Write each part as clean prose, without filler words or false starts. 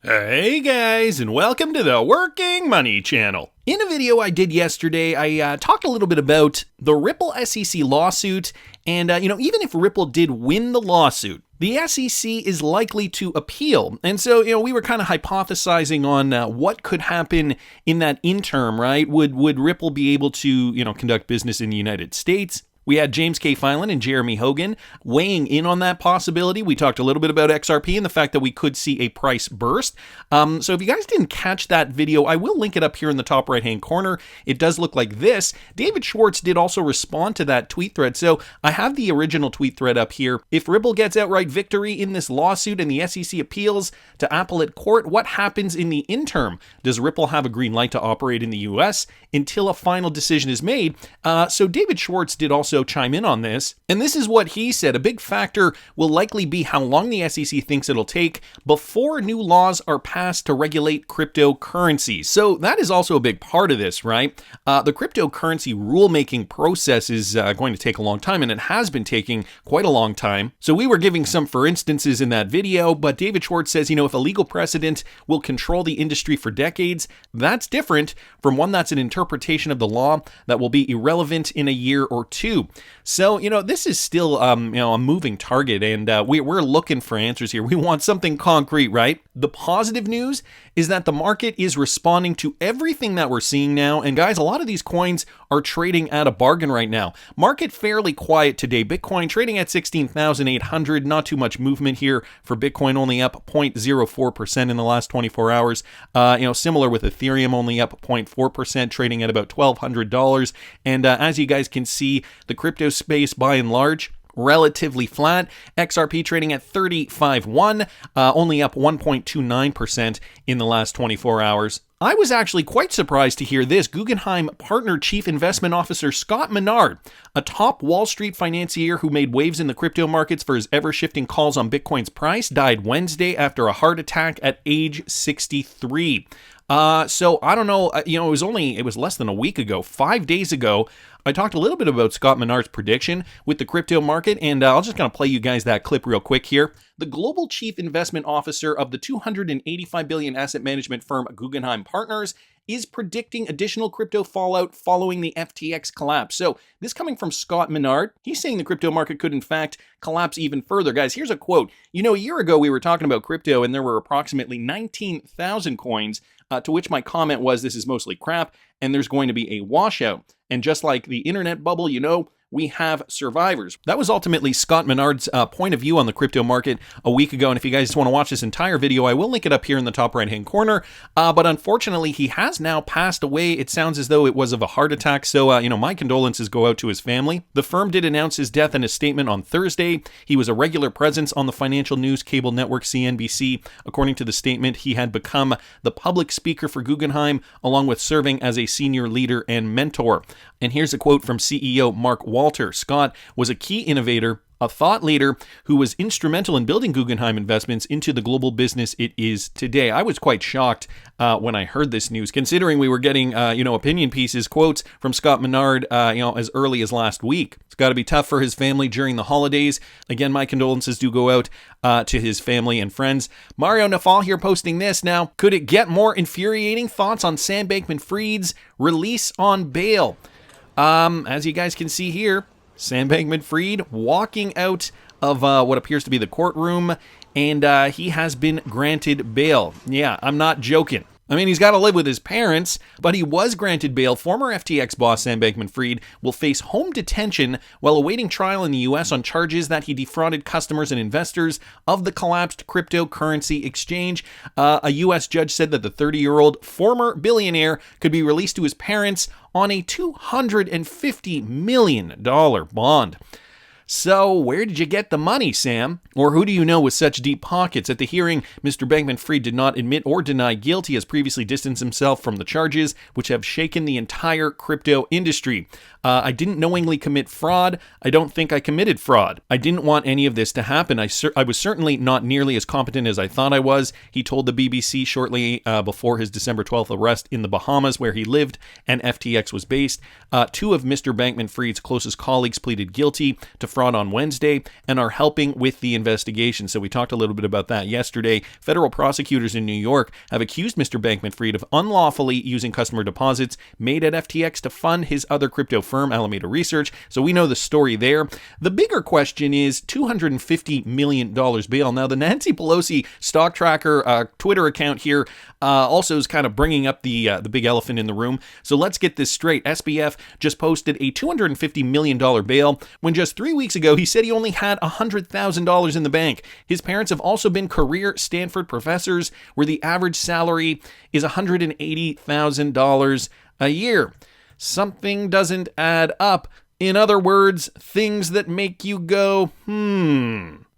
Hey guys, and welcome to the Working Money Channel. In a video I did yesterday, I talked a little bit about the Ripple SEC lawsuit, and even if Ripple did win the lawsuit, the SEC is likely to appeal. And so, we were kind of hypothesizing on what could happen in that interim, right? Would Ripple be able to, conduct business in the United States? We had James K. Filan and Jeremy Hogan weighing in on that possibility. We talked a little bit about XRP and the fact that we could see a price burst. So if you guys didn't catch that video, I will link it up here in the top right-hand corner. It does look like this. David Schwartz did also respond to that tweet thread. So I have the original tweet thread up here. If Ripple gets outright victory in this lawsuit and the SEC appeals to appellate court, what happens in the interim? Does Ripple have a green light to operate in the US until a final decision is made? So David Schwartz did also chime in on this, and this is what he said. A big factor will likely be how long the SEC thinks it'll take before new laws are passed to regulate cryptocurrencies. So that is also a big part of this, right? The cryptocurrency rulemaking process is going to take a long time, and it has been taking quite a long time. So we were giving some for instances in that video, but David Schwartz says, if a legal precedent will control the industry for decades, that's different from one that's an interpretation of the law that will be irrelevant in a year or two. So, this is still, a moving target, and we're looking for answers here. We want something concrete, right? The positive news is that the market is responding to everything that we're seeing now. And guys, a lot of these coins are trading at a bargain right now. Market fairly quiet today. Bitcoin trading at 16,800. Not too much movement here for Bitcoin, only up 0.04% in the last 24 hours. Similar with Ethereum, only up 0.4%, trading at about $1,200. And as you guys can see, the crypto space by and large, relatively flat. XRP trading at 35.1, only up 1.29% in the last 24 hours. I was actually quite surprised to hear this. Guggenheim partner chief investment officer Scott Menard, a top Wall Street financier who made waves in the crypto markets for his ever-shifting calls on Bitcoin's price, died Wednesday after a heart attack at age 63. So I don't know, it was less than a week ago, 5 days ago, I talked a little bit about Scott Menard's prediction with the crypto market, and I'll just kind of play you guys that clip real quick here. The global chief investment officer of the $285 billion asset management firm Guggenheim Partners is predicting additional crypto fallout following the FTX collapse. So this coming from Scott Menard. He's saying the crypto market could in fact collapse even further. Guys, here's a quote. A year ago we were talking about crypto and there were approximately 19,000 coins, to which my comment was, this is mostly crap and there's going to be a washout. And just like the internet bubble, we have survivors. That was ultimately Scott Menard's point of view on the crypto market a week ago. And if you guys just want to watch this entire video, I will link it up here in the top right-hand corner. But unfortunately, he has now passed away. It sounds as though it was of a heart attack. So, my condolences go out to his family. The firm did announce his death in a statement on Thursday. He was a regular presence on the financial news cable network CNBC. According to the statement, he had become the public speaker for Guggenheim, along with serving as a senior leader and mentor. And here's a quote from CEO Mark Walter. Scott was a key innovator, a thought leader who was instrumental in building Guggenheim Investments into the global business it is today. I was quite shocked when I heard this news, considering we were getting, opinion pieces, quotes from Scott Menard, as early as last week. It's got to be tough for his family during the holidays. Again, my condolences do go out to his family and friends. Mario Nafal here posting this. Now, could it get more infuriating? Thoughts on Sam Bankman-Fried's release on bail? As you guys can see here, Sam Bankman-Fried walking out of what appears to be the courtroom, and he has been granted bail. Yeah, I'm not joking. He's got to live with his parents, but he was granted bail. Former FTX boss Sam Bankman-Fried will face home detention while awaiting trial in the U.S. on charges that he defrauded customers and investors of the collapsed cryptocurrency exchange. A U.S. judge said that the 30-year-old former billionaire could be released to his parents on a $250 million bond. So, where did you get the money, Sam? Or who do you know with such deep pockets? At the hearing, Mr. Bankman-Fried did not admit or deny guilt. He has previously distanced himself from the charges, which have shaken the entire crypto industry. I didn't knowingly commit fraud. I don't think I committed fraud. I didn't want any of this to happen. I was certainly not nearly as competent as I thought I was, he told the BBC shortly before his December 12th arrest in the Bahamas, where he lived and FTX was based. Two of Mr. Bankman-Fried's closest colleagues pleaded guilty to fraud on Wednesday and are helping with the investigation. So we talked a little bit about that yesterday. Federal prosecutors in New York have accused Mr. Bankman-Fried of unlawfully using customer deposits made at FTX to fund his other crypto firm, Alameda Research. So we know the story there. The bigger question is $250 million bail. Now, the Nancy Pelosi stock tracker Twitter account here also is kind of bringing up the big elephant in the room. So let's get this straight. SBF just posted a $250 million bail when just 3 weeks ago he said he only had $100,000 in the bank. His parents have also been career Stanford professors where the average salary is $180,000 a year. Something doesn't add up. In other words, things that make you go,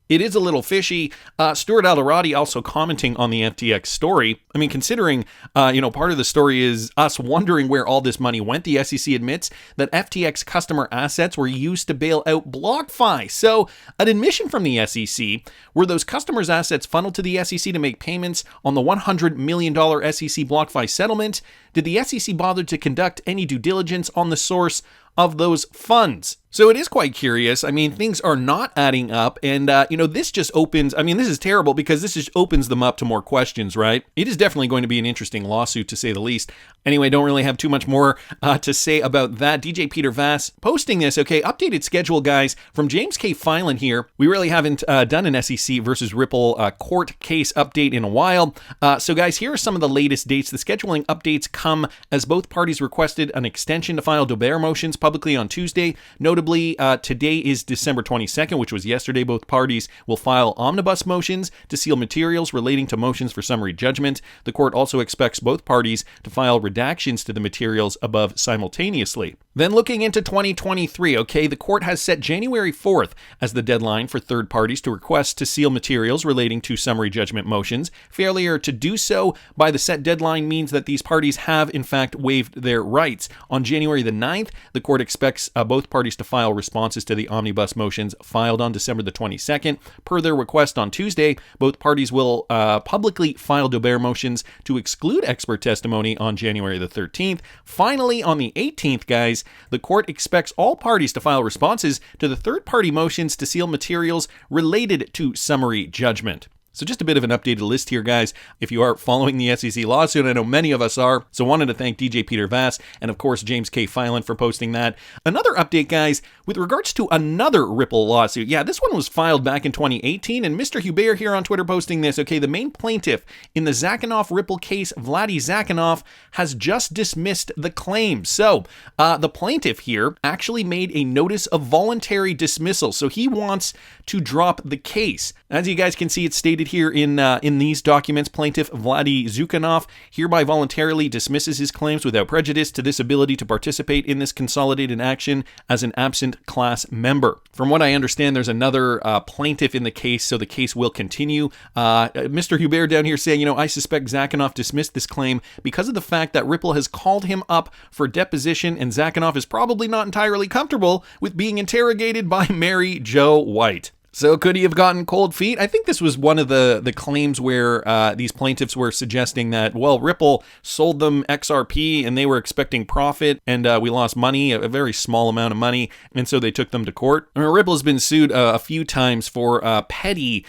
It is a little fishy. Stuart Alderati also commenting on the FTX story. I mean, considering, part of the story is us wondering where all this money went. The SEC admits that FTX customer assets were used to bail out BlockFi. So an admission from the SEC, were those customers' assets funneled to the SEC to make payments on the $100 million SEC BlockFi settlement? Did the SEC bother to conduct any due diligence on the source of those funds? So it is quite curious. I mean, things are not adding up. And, this just opens, this is terrible because this just opens them up to more questions, right? It is definitely going to be an interesting lawsuit, to say the least. Anyway, don't really have too much more to say about that. DJ Peter Vass posting this. Okay, updated schedule, guys, from James K. Filan here. We really haven't done an SEC versus Ripple court case update in a while. So, guys, here are some of the latest dates. The scheduling updates come as both parties requested an extension to file Daubert motions publicly on Tuesday. Notably, today is December 22nd, which was yesterday. Both parties will file omnibus motions to seal materials relating to motions for summary judgment. The court also expects both parties to file redactions to the materials above simultaneously. Then looking into 2023, the court has set January 4th as the deadline for third parties to request to seal materials relating to summary judgment motions. Failure to do so by the set deadline means that these parties have, in fact, waived their rights. On January the 9th, the court expects both parties to file responses to the omnibus motions filed on December the 22nd. Per their request on Tuesday, both parties will publicly file Daubert motions to exclude expert testimony on January the 13th. Finally, on the 18th, guys, the court expects all parties to file responses to the third-party motions to seal materials related to summary judgment. So just a bit of an updated list here, guys, if you are following the SEC lawsuit. I know many of us are. So wanted to thank DJ Peter Vass and, of course, James K. Filan for posting that. Another update, guys, with regards to another Ripple lawsuit. Yeah, this one was filed back in 2018, and Mr. Hubert here on Twitter posting this. Okay, the main plaintiff in the Zakinov Ripple case, Vladi Zakinov, has just dismissed the claim. So the plaintiff here actually made a notice of voluntary dismissal. So he wants to drop the case. As you guys can see, it's stated here in these documents, plaintiff Vladi Zakinov hereby voluntarily dismisses his claims without prejudice to this ability to participate in this consolidated action as an absent class member. From what I understand, there's another plaintiff in the case, so the case will continue. Mr. Hubert down here saying, I suspect Zakinov dismissed this claim because of the fact that Ripple has called him up for deposition, and Zakinov is probably not entirely comfortable with being interrogated by Mary Jo White. So could he have gotten cold feet? I think this was one of the claims where these plaintiffs were suggesting that, well, Ripple sold them XRP and they were expecting profit, and we lost money, a very small amount of money, and so they took them to court. I mean, Ripple has been sued a few times for petty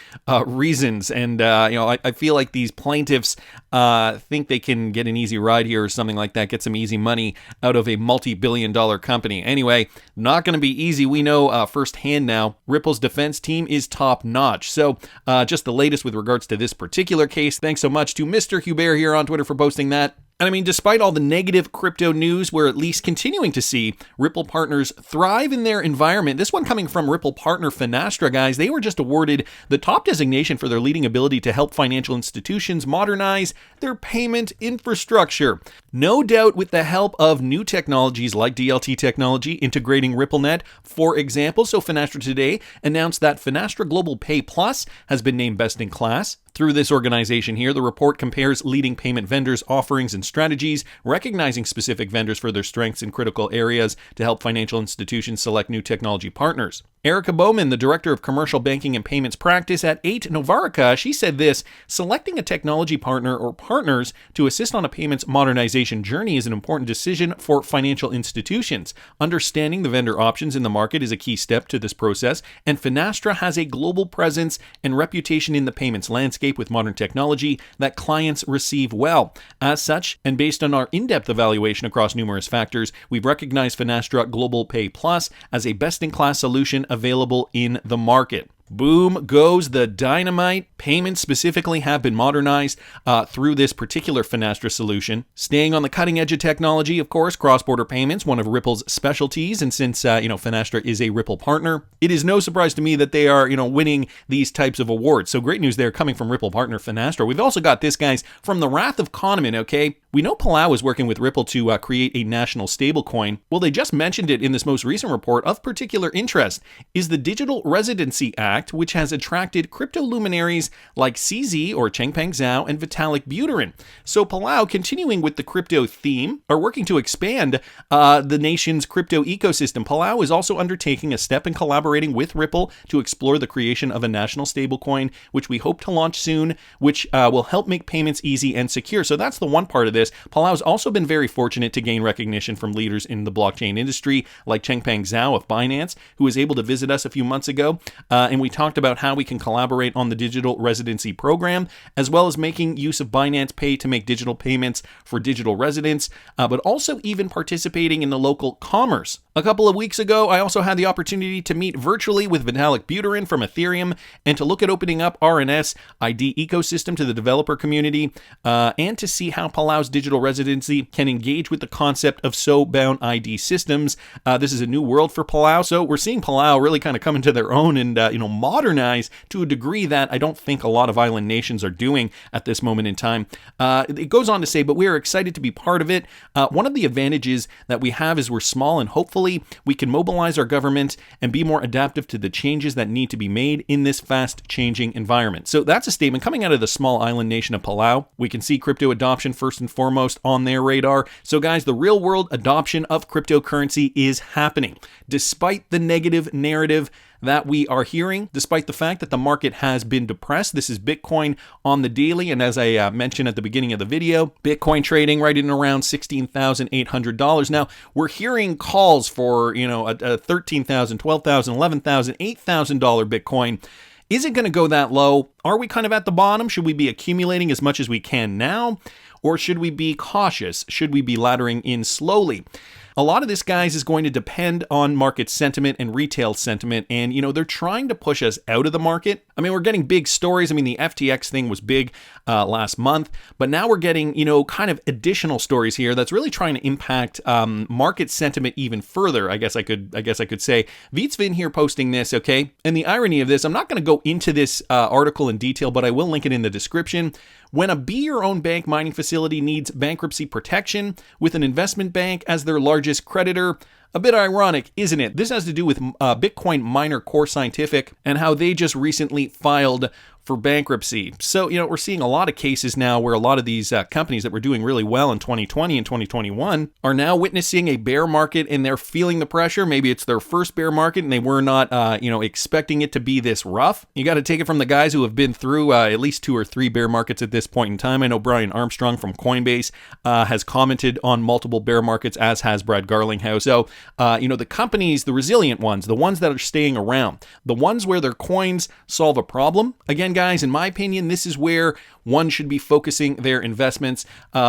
reasons, and I feel like these plaintiffs think they can get an easy ride here or something like that, get some easy money out of a multi-billion-dollar company. Anyway, not going to be easy. We know firsthand now, Ripple's defense team is top notch. So just the latest with regards to this particular case. Thanks so much to Mr. Hubert here on Twitter for posting that. And I mean, despite all the negative crypto news, we're at least continuing to see Ripple partners thrive in their environment. This one coming from Ripple partner Finastra, guys. They were just awarded the top designation for their leading ability to help financial institutions modernize their payment infrastructure. No doubt with the help of new technologies like DLT technology integrating RippleNet, for example. So Finastra today announced that Finastra Global Pay Plus has been named best in class Through this organization here, the report compares leading payment vendors' offerings and strategies, recognizing specific vendors for their strengths in critical areas to help financial institutions select new technology partners. Erica Bowman, the Director of Commercial Banking and Payments Practice at 8 Novarica, she said this: selecting a technology partner or partners to assist on a payments modernization journey is an important decision for financial institutions. Understanding the vendor options in the market is a key step to this process, and Finastra has a global presence and reputation in the payments landscape with modern technology that clients receive well. As such, and based on our in-depth evaluation across numerous factors, we've recognized Finastra Global Pay Plus as a best-in-class solution available in the market. Boom goes the dynamite. Payments specifically have been modernized through this particular Finastra solution. Staying on the cutting edge of technology, of course, cross-border payments, one of Ripple's specialties. And since, Finastra is a Ripple partner, it is no surprise to me that they are, winning these types of awards. So great news there coming from Ripple partner Finastra. We've also got this, guys, from the Wrath of Kahneman, okay? We know Palau is working with Ripple to create a national stablecoin. Well, they just mentioned it in this most recent report. Of particular interest is the Digital Residency Act, which has attracted crypto luminaries like CZ or Changpeng Zhao and Vitalik Buterin. So Palau, continuing with the crypto theme, are working to expand the nation's crypto ecosystem. Palau is also undertaking a step in collaborating with Ripple to explore the creation of a national stablecoin, which we hope to launch soon, which will help make payments easy and secure. So that's the one part of this. Palau's also been very fortunate to gain recognition from leaders in the blockchain industry, like Changpeng Zhao of Binance, who was able to visit us a few months ago, and we talked about how we can collaborate on the digital residency program, as well as making use of Binance Pay to make digital payments for digital residents, but also even participating in the local commerce. A couple of weeks ago, I also had the opportunity to meet virtually with Vitalik Buterin from Ethereum and to look at opening up RNS ID ecosystem to the developer community and to see how Palau's digital residency can engage with the concept of SO-bound ID systems. This is a new world for Palau, so we're seeing Palau really kind of come into their own and modernize to a degree that I don't think a lot of island nations are doing at this moment in time. It goes on to say, but we are excited to be part of it. One of the advantages that we have is we're small, and hopefully we can mobilize our government and be more adaptive to the changes that need to be made in this fast-changing environment. So that's a statement coming out of the small island nation of Palau. We can see crypto adoption first and foremost on their radar. So guys, the real-world adoption of cryptocurrency is happening. Despite the negative narrative that we are hearing, despite the fact that the market has been depressed. This is Bitcoin on the daily, and as I mentioned at the beginning of the video, Bitcoin trading right in around $16,800. Now, we're hearing calls for, a $13,000, $12,000, $11,000, $8,000 Bitcoin. Is it going to go that low? Are we kind of at the bottom? Should we be accumulating as much as we can now? Or should we be cautious? Should we be laddering in slowly? A lot of this, guys, is going to depend on market sentiment and retail sentiment. And, they're trying to push us out of the market. I mean, we're getting big stories. I mean, the FTX thing was big last month. But now we're getting, kind of additional stories here that's really trying to impact market sentiment even further, I guess I could say. Vitsvin here posting this, okay? And the irony of this, I'm not going to go into this article in detail, but I will link it in the description. When a Be Your Own Bank mining facility needs bankruptcy protection with an investment bank as their largest creditor, a bit ironic, isn't it? This has to do with Bitcoin miner Core Scientific and how they just recently filed for bankruptcy. So, we're seeing a lot of cases now where a lot of these companies that were doing really well in 2020 and 2021 are now witnessing a bear market and they're feeling the pressure. Maybe it's their first bear market and they were not, expecting it to be this rough. You got to take it from the guys who have been through at least 2 or 3 bear markets at this point in time. I know Brian Armstrong from Coinbase has commented on multiple bear markets, as has Brad Garlinghouse. So, the companies, the resilient ones, the ones that are staying around, the ones where their coins solve a problem. Again, guys, in my opinion, this is where one should be focusing their investments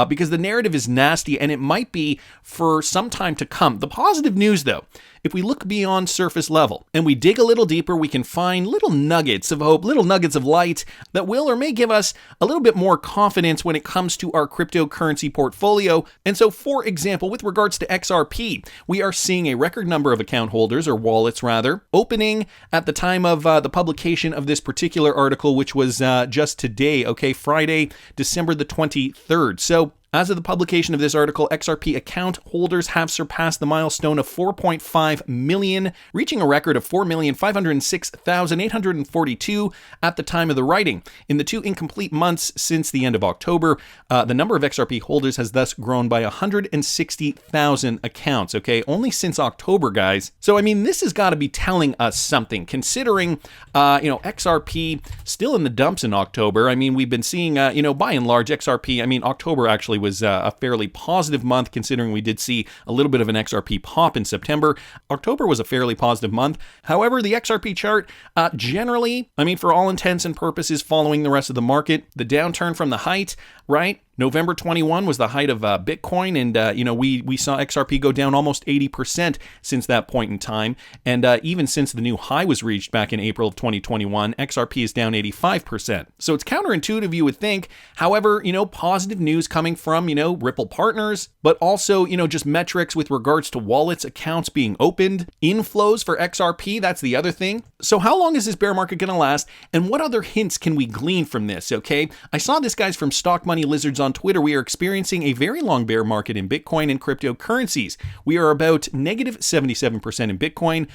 because the narrative is nasty and it might be for some time to come. The positive news, though, if we look beyond surface level and we dig a little deeper, we can find little nuggets of hope, little nuggets of light that will or may give us a little bit more confidence when it comes to our cryptocurrency portfolio. And so, for example, with regards to XRP, we are seeing a record number of account holders, or wallets rather, opening at the time of the publication of this particular article, which was just today, okay, Friday, December the 23rd. So As of the publication of this article, XRP account holders have surpassed the milestone of 4.5 million, reaching a record of 4,506,842 at the time of the writing. In the 2 incomplete months since the end of October, the number of XRP holders has thus grown by 160,000 accounts, okay? Only since October, guys. So, I mean, this has got to be telling us something, considering, XRP still in the dumps in October. I mean, we've been seeing, by and large, XRP, I mean, October actually was a fairly positive month, considering we did see a little bit of an XRP pop in September. October was a fairly positive month. However, the XRP chart, generally, I mean, for all intents and purposes, following the rest of the market, the downturn from the height, right? November 21 was the height of Bitcoin, and we saw XRP go down almost 80% since that point in time, and even since the new high was reached back in April of 2021, XRP is down 85%. So it's counterintuitive, you would think. However, positive news coming from Ripple partners, but also just metrics with regards to wallets, accounts being opened, inflows for XRP. That's the other thing. So how long is this bear market going to last, and what other hints can we glean from this? Okay, I saw this guy's from Stock Money Lizards on Twitter. We are experiencing a very long bear market in Bitcoin and cryptocurrencies. We are about negative 77% in Bitcoin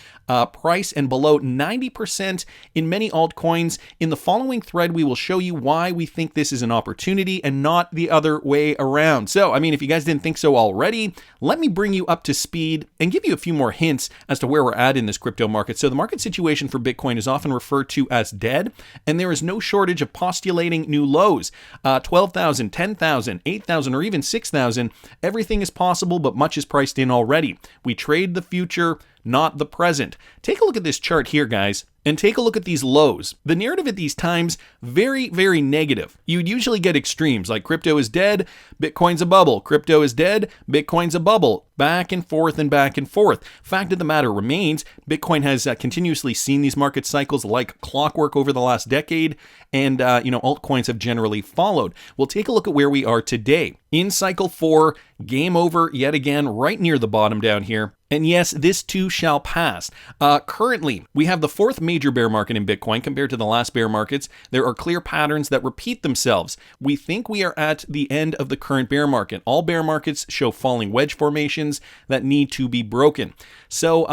price and below 90% in many altcoins. In the following thread, we will show you why we think this is an opportunity and not the other way around. So, I mean, if you guys didn't think so already, let me bring you up to speed and give you a few more hints as to where we're at in this crypto market. So the market situation for Bitcoin is often referred to as dead, and there is no shortage of postulating new lows. 12,000, 10,000, 8,000, or even 6,000. Everything is possible, but much is priced in already. We trade the future, not the present. Take a look at this chart here, guys, and take a look at these lows. The narrative at these times, very, very negative. You'd usually get extremes like crypto is dead, Bitcoin's a bubble. Crypto is dead, Bitcoin's a bubble. Back and forth and back and forth. Fact of the matter remains, Bitcoin has continuously seen these market cycles like clockwork over the last decade, and altcoins have generally followed. We'll take a look at where we are today. In cycle 4, game over yet again, right near the bottom down here. And yes, this too shall pass. Currently, we have the 4th major bear market in Bitcoin compared to the last bear markets. There are clear patterns that repeat themselves. We think we are at the end of the current bear market. All bear markets show falling wedge formations that need to be broken. So,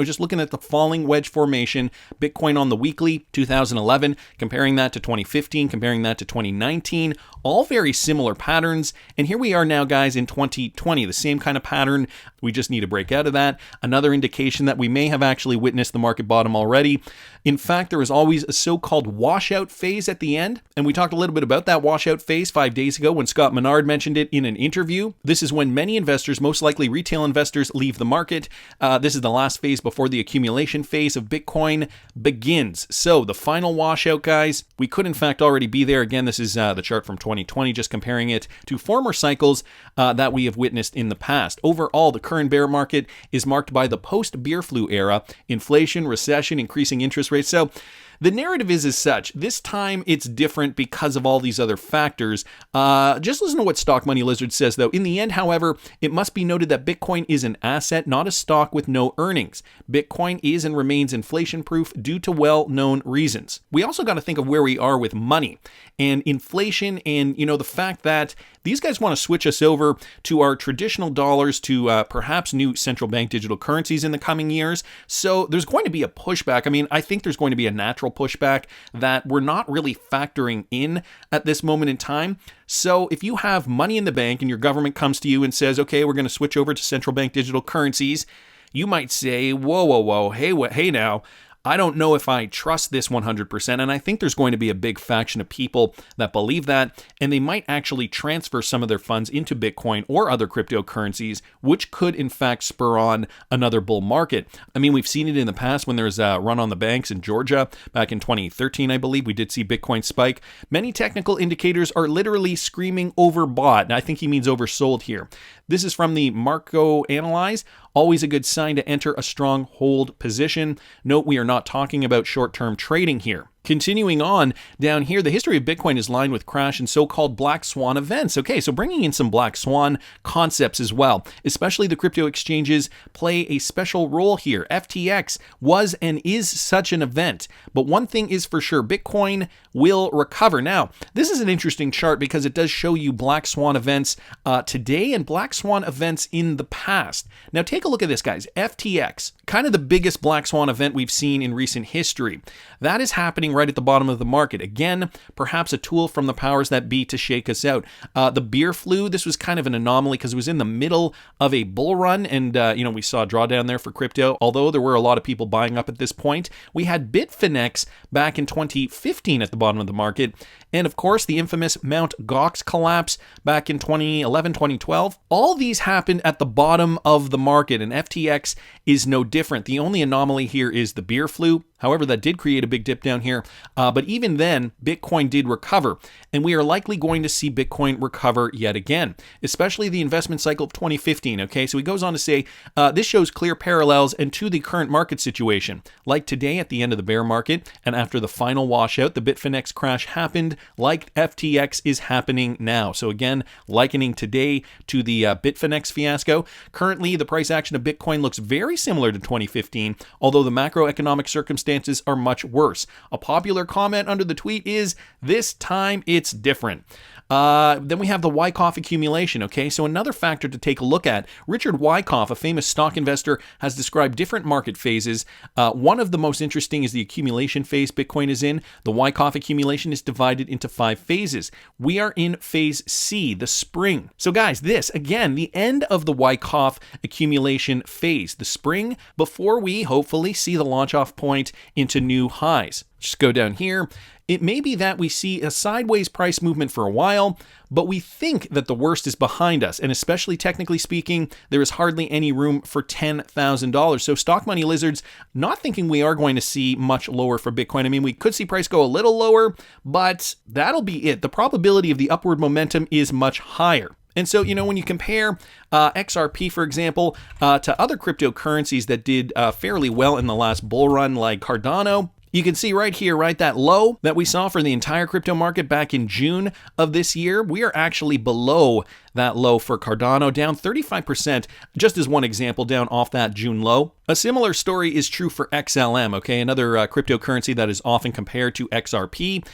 just looking at the falling wedge formation, Bitcoin on the weekly, 2011, comparing that to 2015, comparing that to 2019, all very similar patterns. And here we are now, guys, in 2020, the same kind of pattern. We just need to break out of that. Another indication that we may have actually witnessed the market bottom already. In fact, there is always a so-called washout phase at the end, and we talked a little bit about that washout phase 5 days ago when Scott Menard mentioned it in an interview. This is when many investors, most likely retail investors, leave the market. This is the last phase before the accumulation phase of Bitcoin begins. So the final washout, guys, we could in fact already be there. Again, this is the chart from 2020, just comparing it to former cycles that we have witnessed in the past. Overall, the current bear market is marked by the post-beer flu era, inflation, recession, increasing interest rates. So the narrative is as such. This time it's different because of all these other factors. Just listen to what Stock Money Lizard says, though. In the end, however, it must be noted that Bitcoin is an asset, not a stock with no earnings. Bitcoin is and remains inflation-proof due to well-known reasons. We also got to think of where we are with money and inflation, and the fact that these guys want to switch us over to our traditional dollars to perhaps new central bank digital currencies in the coming years. So there's going to be a pushback. I mean, I think there's going to be a natural pushback that we're not really factoring in at this moment in time. So if you have money in the bank and your government comes to you and says, okay, we're going to switch over to central bank digital currencies, you might say, whoa, hey now, I don't know if I trust this 100%, and I think there's going to be a big faction of people that believe that, and they might actually transfer some of their funds into Bitcoin or other cryptocurrencies, which could in fact spur on another bull market. I mean, we've seen it in the past when there was a run on the banks in Georgia back in 2013, I believe. We did see Bitcoin spike. Many technical indicators are literally screaming overbought, and I think he means oversold here. This is from the Marco Analyze. Always a good sign to enter a strong hold position. Note we are not talking about short-term trading here. Continuing on down here, the history of Bitcoin is lined with crash and so-called black swan events. Okay, so bringing in some black swan concepts as well, especially the crypto exchanges play a special role here. FTX was and is such an event, but one thing is for sure, Bitcoin will recover. Now, this is an interesting chart because it does show you black swan events today and black swan events in the past. Now, take a look at this, guys. FTX, kind of the biggest black swan event we've seen in recent history. That is happening right at the bottom of the market. Again, perhaps a tool from the powers that be to shake us out. The beer flu, this was kind of an anomaly because it was in the middle of a bull run, and we saw a drawdown there for crypto, although there were a lot of people buying up at this point. We had Bitfinex back in 2015 at the bottom of the market, and of course the infamous Mt. Gox collapse back in 2011, 2012. All these happened at the bottom of the market, and FTX is no different. The only anomaly here is the beer flu. However, that did create a big dip down here. But even then, Bitcoin did recover. And we are likely going to see Bitcoin recover yet again, especially the investment cycle of 2015. Okay, so he goes on to say, this shows clear parallels and to the current market situation. Like today at the end of the bear market and after the final washout, the Bitfinex crash happened like FTX is happening now. So again, likening today to the Bitfinex fiasco. Currently, the price action of Bitcoin looks very similar to 2015, although the macroeconomic circumstances are much worse. A popular comment under the tweet is, this time it's different. Then we have the Wyckoff accumulation, okay? So another factor to take a look at. Richard Wyckoff, a famous stock investor, has described different market phases. One of the most interesting is the accumulation phase Bitcoin is in. The Wyckoff accumulation is divided into 5 phases. We are in phase C, the spring. So guys, this, again, the end of the Wyckoff accumulation phase, the spring, before we hopefully see the launch off point into new highs. Just go down here. It may be that we see a sideways price movement for a while, but we think that the worst is behind us. And especially technically speaking, there is hardly any room for $10,000. So stock money lizards, not thinking we are going to see much lower for Bitcoin. I mean, we could see price go a little lower, but that'll be it. The probability of the upward momentum is much higher. And so, when you compare XRP, for example, to other cryptocurrencies that did fairly well in the last bull run, like Cardano, you can see right here, right, that low that we saw for the entire crypto market back in June of this year, we are actually below that low for Cardano, down 35%, just as one example, down off that June low. A similar story is true for XLM, okay, another cryptocurrency that is often compared to XRP.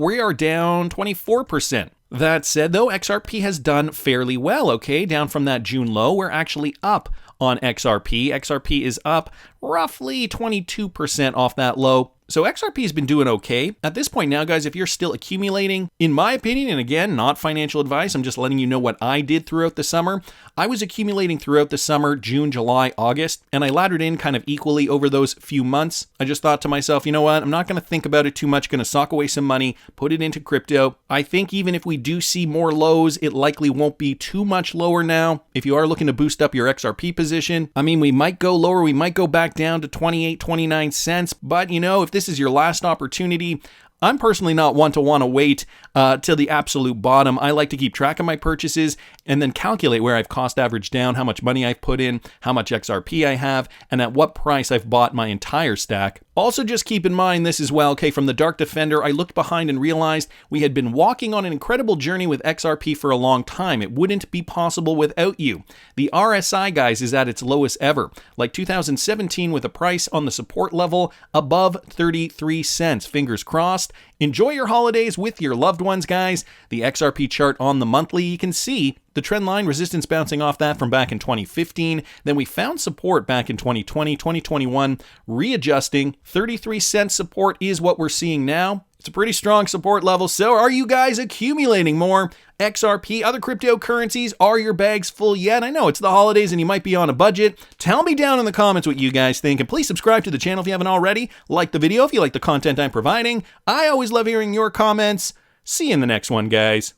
We are down 24%. That said, though, XRP has done fairly well, okay? Down from that June low, we're actually up on XRP. XRP is up roughly 22% off that low. So XRP has been doing okay. At this point now, guys, if you're still accumulating, in my opinion, and again, not financial advice, I'm just letting you know what I did throughout the summer. I was accumulating throughout the summer, June, July, August, and I laddered in kind of equally over those few months. I just thought to myself, you know what? I'm not going to think about it too much, going to sock away some money, put it into crypto. I think even if we do see more lows, it likely won't be too much lower now. If you are looking to boost up your XRP position, I mean, we might go lower, we might go back down to 28, 29 cents, but if this is your last opportunity, I'm personally not one to want to wait till the absolute bottom. I like to keep track of my purchases and then calculate where I've cost averaged down, how much money I've put in, how much XRP I have, and at what price I've bought my entire stack. Also, just keep in mind this as well, okay, from the Dark Defender, I looked behind and realized we had been walking on an incredible journey with XRP for a long time. It wouldn't be possible without you. The RSI, guys, is at its lowest ever, like 2017 with a price on the support level above 33 cents. Fingers crossed. Enjoy your holidays with your loved ones, guys. The XRP chart on the monthly, you can see the trend line resistance bouncing off that from back in 2015. Then we found support back in 2020, 2021, readjusting. 33 cent support is what we're seeing now. It's a pretty strong support level. So are you guys accumulating more XRP, other cryptocurrencies? Are your bags full yet? I know it's the holidays and you might be on a budget. Tell me down in the comments what you guys think. And please subscribe to the channel if you haven't already. Like the video if you like the content I'm providing. I always love hearing your comments. See you in the next one, guys.